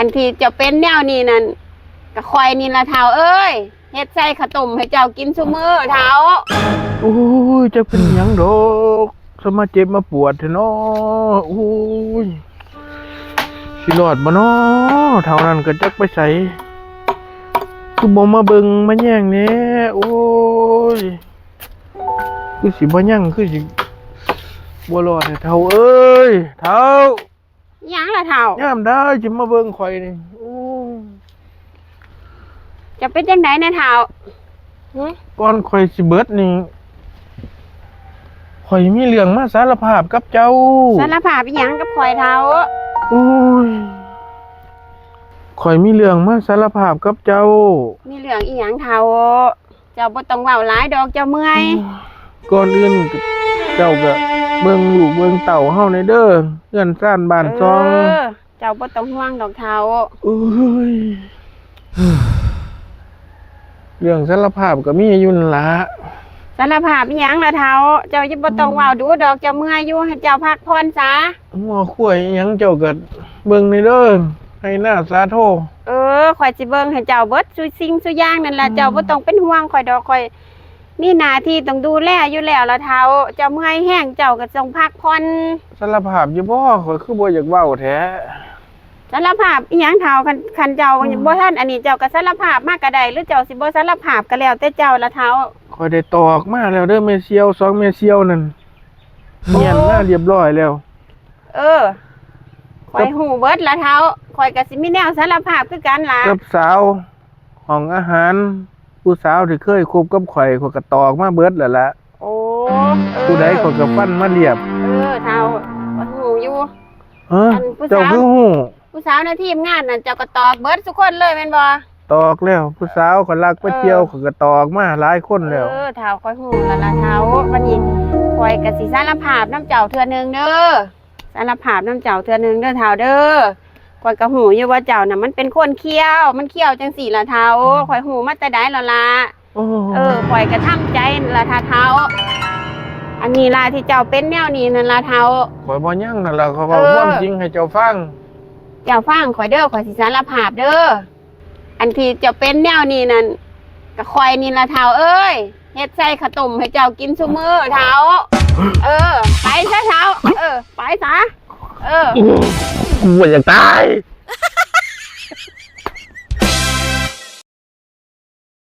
อันที่เจ้าเป็นแนวนี้นั่นก็คอยนี่ละเท้าเอ้ยเฮ็ดใส่ข้าวต้มให้เจ้ากินซุมื้อเท้า โอ้ยจะเป็นหยังดอกสมาเจ็บมาปวดเถอะเนาะโอ้ยสิรอดบ่เนาะเท่านั้นก็จักไปใส่คือบ่มาเบิ่งมาแย่งแหน่โอ้ยคือสิบ่ยังคือสิบ่รอดเท่าเอ้ยเท่า หยังละเท้าย ามได้สิมาเบิ่งข่อยนี่โอ้ย จะเป็นจังได๋นะเท้า ก่อนข่อยสิเบิดนี่ข่อยมีเรื่องมาสารภาพกับเจ้า สารภาพอีหยังกับข่อยเท้า โอ้ยข่อยมีเรื่องมาสารภาพกับเจ้า มีเรื่องอีหยังเท้าเจ้าบ่ต้องเว้าหลายดอกเจ้าเมื่อย ก่อนอื่นเจ้าก็เบิ่งลูกเบิ่งเต่าเฮาในเด้อเฮือนซ่านบ้านซอง เจ้าบ่ต้องห่วงดอกเท้า โอ้ยเรื่องสารภาพก็มีอยู่นั่นล่ะ สารภาพอีหยังละเท้าเจ้าอย่าบ่ต้องเว้าดูดอกเจ้าเมื่อยอยู่ให้เจ้าพักผ่อนซะ หม้อข้วยอิหยังเจ้าก็เบิ่งในเด้อให้หน้าสาโท ข่อยสิเบิ่งให้เจ้าเบิดซุสิ่งซุอย่างนั่นล่ะเจ้าบ่ต้องเป็นห่วงข่อยดอกข่อยมีหน้าที่ต้องดูแลอยู่แล้วละเท้าเจ้าเมื่อยแห้งเจ้าก็ต้องพักผ่อน สารภาพอยู่บ่ข่อยคือบ่อยากเว้าแท้ สารภาพอีหยังเท้าคันเจ้าบ่ทันอันนี้เจ้าก็สารภาพมาก็ได้หรือเจ้าสิบ่สารภาพก็แล้วแต่เจ้าละเท้า ข่อยได้ตอกมาแล้วเด้อแม่เซียว2แม่เซียวนั่นเมียนมาเรียบร้อยแล้ว ข่อยหูเบิดละเท้าข่อยก็สิมีแนวสารภาพคือกันล่ะ กับสาวห้องอาหารผู้สาวที่เคยคบกับข่อยข่อยก็ตอกมาเบิดแล้วล่ะ โอ้ผู้ใดข่อยก็ฟันมาเรียบ เท้าข่อยหูอยู่ เอ้อ อันผู้สาว เจ้าคือฮู้ ผู้สาวในทีมงานนั่นเจ้าก็ตอกเบิดทุกคนเลยแม่นบ่ ตอกแล้วผู้สาวก็รักไปเที่ยวข่อยก็ตอกมาหลายคนแล้ว เท้าข่อยหูแล้วล่ะเท้าวันนี้ข่อยก็สิสารภาพน้ำเจ้าเทื่อนึงเด้อสารภาพน้ำเจ้าเทื่อนึงเด้อเท้าเด้อข่อยก็หูอยู่ว่าเจ้าน่ะมันเป็นคนเคี้ยวมันเคี้ยวจังสี่ละเท้าข่อยหูมาแต่ได้แล้วล่ะ โอ้ ข่อยก็ทำใจละเท้าอันนี้ล่ะที่เจ้าเป็นแนวนี้นั่นล่ะเท้า ข่อยบ่ยังนั่นล่ะเขาเว้าความจริงให้เจ้าฟัง เจ้าฟังข่อยเด้อข่อยสิสารภาพเด้ออันที่เจ้าเป็นแนวนี้นั่นก็ข่อยนี่ละเท้าเอ้ยเฮ็ดใส่ข้าวต้มให้เจ้ากินซุมื้อเท้าไปซะเท้าไปซะกูอยากตาย